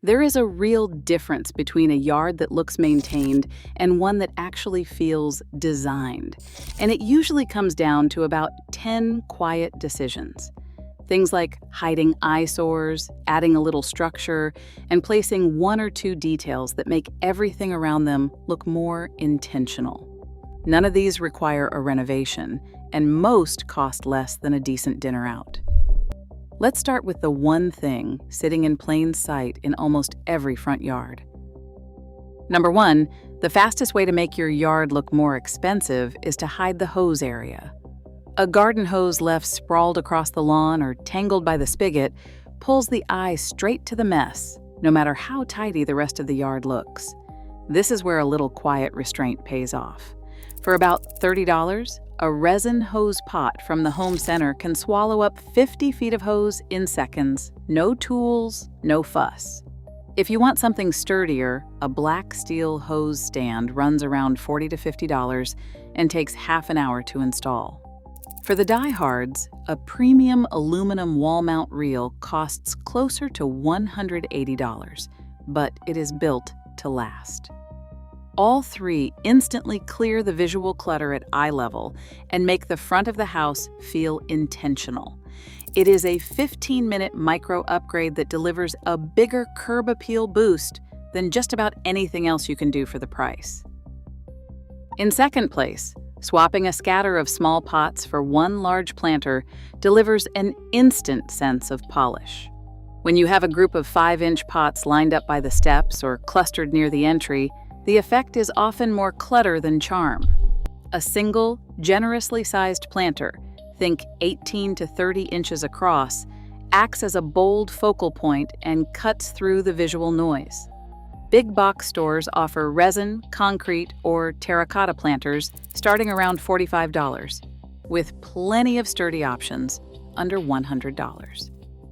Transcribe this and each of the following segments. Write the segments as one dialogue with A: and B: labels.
A: There is a real difference between a yard that looks maintained and one that actually feels designed, and it usually comes down to about 10 quiet decisions. Things like hiding eyesores, adding a little structure, and placing one or two details that make everything around them look more intentional. None of these require a renovation, and most cost less than a decent dinner out. Let's start with the one thing sitting in plain sight in almost every front yard. Number one, the fastest way to make your yard look more expensive is to hide the hose area. A garden hose left sprawled across the lawn or tangled by the spigot pulls the eye straight to the mess, no matter how tidy the rest of the yard looks. This is where a little quiet restraint pays off. For about $30, a resin hose pot from the home center can swallow up 50 feet of hose in seconds. No tools, no fuss. If you want something sturdier, a black steel hose stand runs around $40 to $50 and takes half an hour to install. For the diehards, a premium aluminum wall mount reel costs closer to $180, but it is built to last. All three instantly clear the visual clutter at eye level and make the front of the house feel intentional. It is a 15-minute micro upgrade that delivers a bigger curb appeal boost than just about anything else you can do for the price. In second place, swapping a scatter of small pots for one large planter delivers an instant sense of polish. When you have a group of 5-inch pots lined up by the steps or clustered near the entry, the effect is often more clutter than charm. A single, generously sized planter, think 18 to 30 inches across, acts as a bold focal point and cuts through the visual noise. Big box stores offer resin, concrete, or terracotta planters starting around $45, with plenty of sturdy options under $100.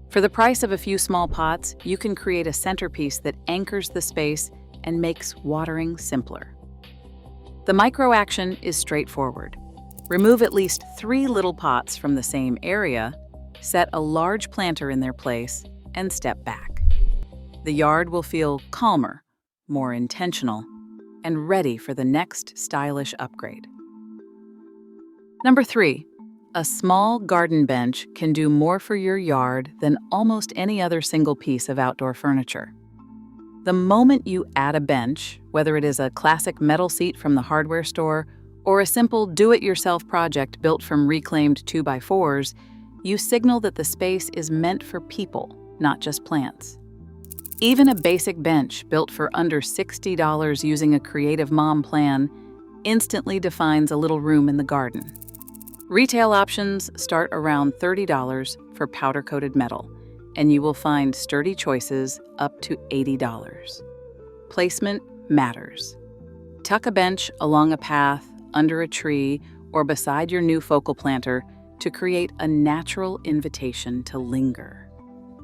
A: For the price of a few small pots, you can create a centerpiece that anchors the space and makes watering simpler. The micro action is straightforward. Remove at least 3 little pots from the same area, set a large planter in their place, and step back. The yard will feel calmer, more intentional, and ready for the next stylish upgrade. Number 3, a small garden bench can do more for your yard than almost any other single piece of outdoor furniture. The moment you add a bench, whether it is a classic metal seat from the hardware store or a simple do-it-yourself project built from reclaimed 2x4s, you signal that the space is meant for people, not just plants. Even a basic bench built for under $60 using a Creative Mom plan instantly defines a little room in the garden. Retail options start around $30 for powder-coated metal, and you will find sturdy choices up to $80. Placement matters. Tuck a bench along a path, under a tree, or beside your new focal planter to create a natural invitation to linger.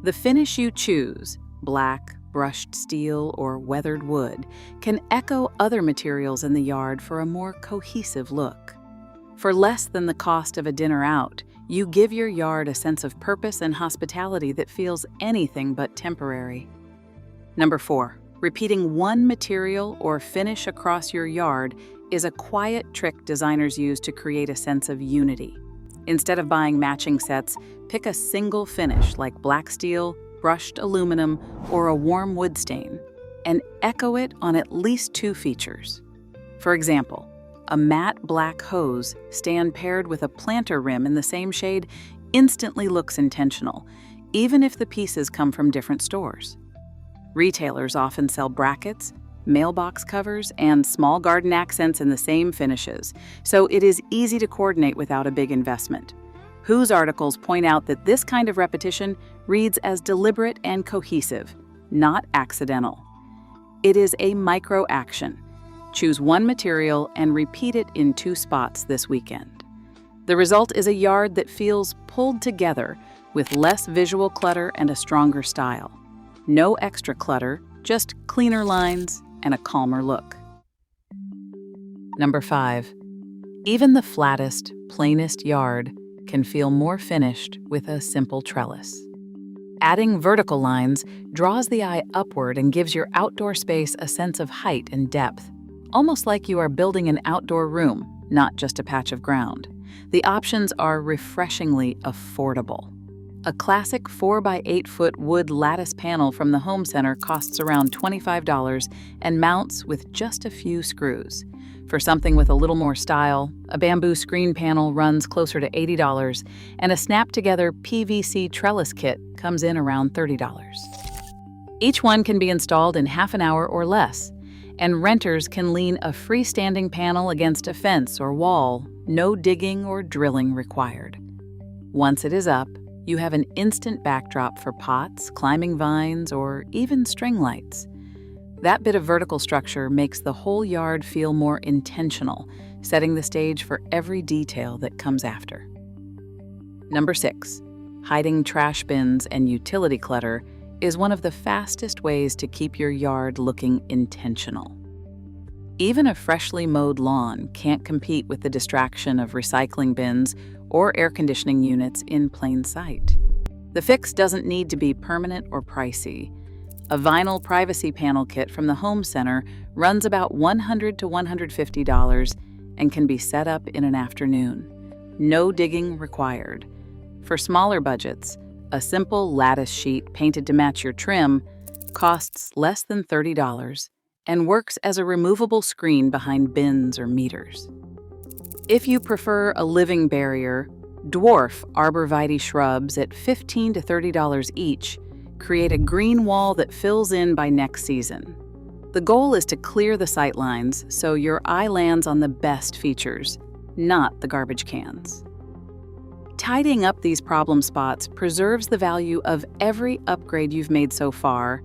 A: The finish you choose, black, brushed steel, or weathered wood, can echo other materials in the yard for a more cohesive look. For less than the cost of a dinner out, you give your yard a sense of purpose and hospitality that feels anything but temporary. Number 4, repeating one material or finish across your yard is a quiet trick designers use to create a sense of unity. Instead of buying matching sets, pick a single finish like black steel, brushed aluminum, or a warm wood stain, and echo it on at least 2 features. For example, a matte black hose stand paired with a planter rim in the same shade instantly looks intentional, even if the pieces come from different stores. Retailers often sell brackets, mailbox covers, and small garden accents in the same finishes, so it is easy to coordinate without a big investment. Whose articles point out that this kind of repetition reads as deliberate and cohesive, not accidental. It is a micro action. Choose one material and repeat it in 2 spots this weekend. The result is a yard that feels pulled together with less visual clutter and a stronger style. No extra clutter, just cleaner lines and a calmer look. Number 5, even the flattest, plainest yard can feel more finished with a simple trellis. Adding vertical lines draws the eye upward and gives your outdoor space a sense of height and depth, almost like you are building an outdoor room, not just a patch of ground. The options are refreshingly affordable. A classic 4 by 8 foot wood lattice panel from the home center costs around $25 and mounts with just a few screws. For something with a little more style, a bamboo screen panel runs closer to $80, and a snap-together PVC trellis kit comes in around $30. Each one can be installed in half an hour or less, and renters can lean a freestanding panel against a fence or wall, no digging or drilling required. Once it is up, you have an instant backdrop for pots, climbing vines, or even string lights. That bit of vertical structure makes the whole yard feel more intentional, setting the stage for every detail that comes after. Number 6. Hiding trash bins and utility clutter is one of the fastest ways to keep your yard looking intentional. Even a freshly mowed lawn can't compete with the distraction of recycling bins or air conditioning units in plain sight. The fix doesn't need to be permanent or pricey. A vinyl privacy panel kit from the home center runs about $100 to $150 and can be set up in an afternoon. No digging required. For smaller budgets, a simple lattice sheet painted to match your trim costs less than $30 and works as a removable screen behind bins or meters. If you prefer a living barrier, dwarf arborvitae shrubs at $15 to $30 each create a green wall that fills in by next season. The goal is to clear the sightlines so your eye lands on the best features, not the garbage cans. Tidying up these problem spots preserves the value of every upgrade you've made so far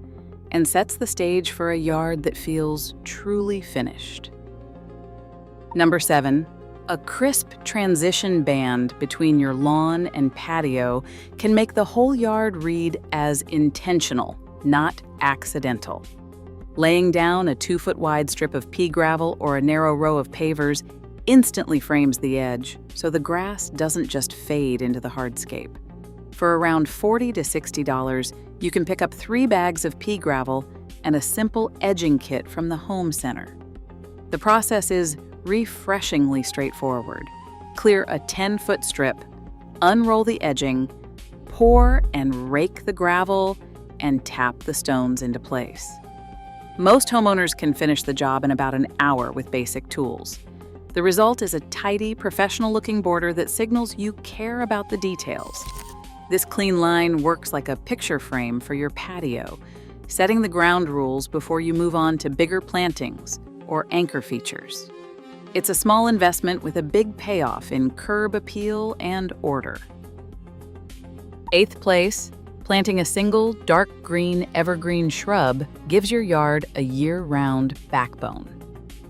A: and sets the stage for a yard that feels truly finished. Number 7. A crisp transition band between your lawn and patio can make the whole yard read as intentional, not accidental. Laying down a 2-foot wide strip of pea gravel or a narrow row of pavers instantly frames the edge, so the grass doesn't just fade into the hardscape. For around $40 to $60, you can pick up 3 bags of pea gravel and a simple edging kit from the home center. The process is refreshingly straightforward. Clear a 10-foot strip, unroll the edging, pour and rake the gravel, and tap the stones into place. Most homeowners can finish the job in about an hour with basic tools. The result is a tidy, professional-looking border that signals you care about the details. This clean line works like a picture frame for your patio, setting the ground rules before you move on to bigger plantings or anchor features. It's a small investment with a big payoff in curb appeal and order. 8th place, planting a single dark green evergreen shrub gives your yard a year-round backbone.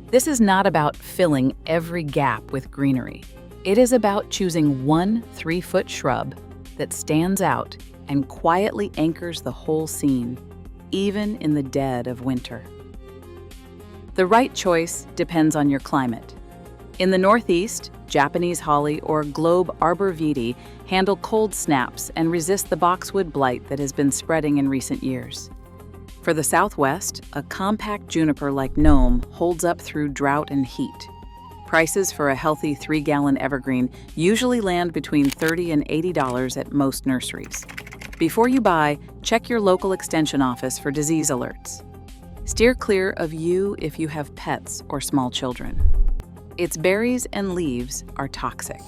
A: This is not about filling every gap with greenery. It is about choosing one 3-foot shrub that stands out and quietly anchors the whole scene, even in the dead of winter. The right choice depends on your climate. In the Northeast, Japanese holly or globe arborvitae handle cold snaps and resist the boxwood blight that has been spreading in recent years. For the Southwest, a compact juniper like gnome holds up through drought and heat. Prices for a healthy 3-gallon evergreen usually land between $30 and $80 at most nurseries. Before you buy, check your local extension office for disease alerts. Steer clear of yew if you have pets or small children. Its berries and leaves are toxic.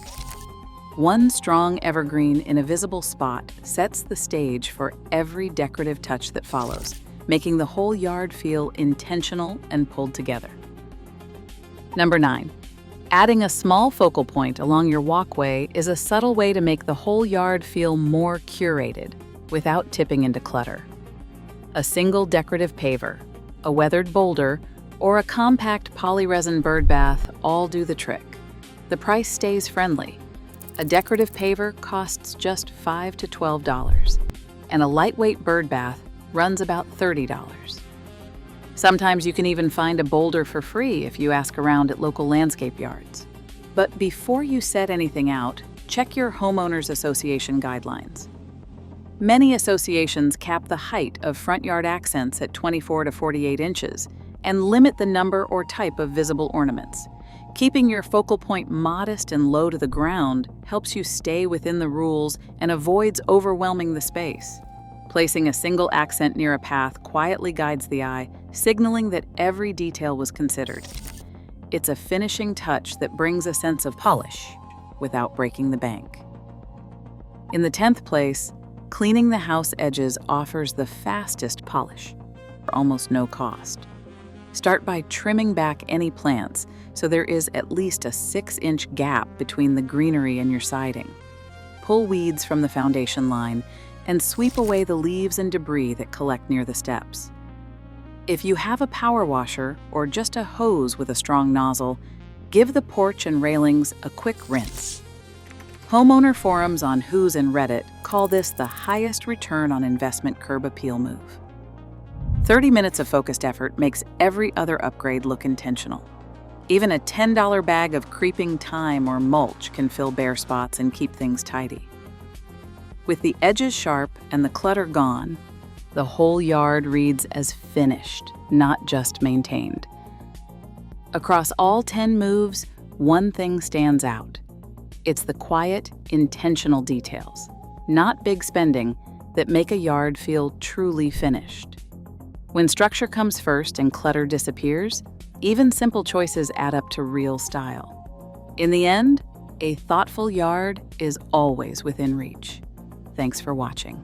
A: One strong evergreen in a visible spot sets the stage for every decorative touch that follows, making the whole yard feel intentional and pulled together. Number 9. Adding a small focal point along your walkway is a subtle way to make the whole yard feel more curated without tipping into clutter. A single decorative paver, a weathered boulder, or a compact polyresin bird bath all do the trick. The price stays friendly. A decorative paver costs just $5 to $12, and a lightweight bird bath runs about $30. Sometimes you can even find a boulder for free if you ask around at local landscape yards. But before you set anything out, check your homeowners association guidelines. Many associations cap the height of front yard accents at 24 to 48 inches and limit the number or type of visible ornaments. Keeping your focal point modest and low to the ground helps you stay within the rules and avoids overwhelming the space. Placing a single accent near a path quietly guides the eye, signaling that every detail was considered. It's a finishing touch that brings a sense of polish without breaking the bank. In the 10th place, cleaning the house edges offers the fastest polish for almost no cost. Start by trimming back any plants so there is at least a 6-inch gap between the greenery and your siding. Pull weeds from the foundation line and sweep away the leaves and debris that collect near the steps. If you have a power washer or just a hose with a strong nozzle, give the porch and railings a quick rinse. Homeowner forums on Who's and Reddit call this the highest return on investment curb appeal move. 30 minutes of focused effort makes every other upgrade look intentional. Even a $10 bag of creeping thyme or mulch can fill bare spots and keep things tidy. With the edges sharp and the clutter gone, the whole yard reads as finished, not just maintained. Across all 10 moves, one thing stands out. It's the quiet, intentional details, not big spending, that make a yard feel truly finished. When structure comes first and clutter disappears, even simple choices add up to real style. In the end, a thoughtful yard is always within reach. Thanks for watching.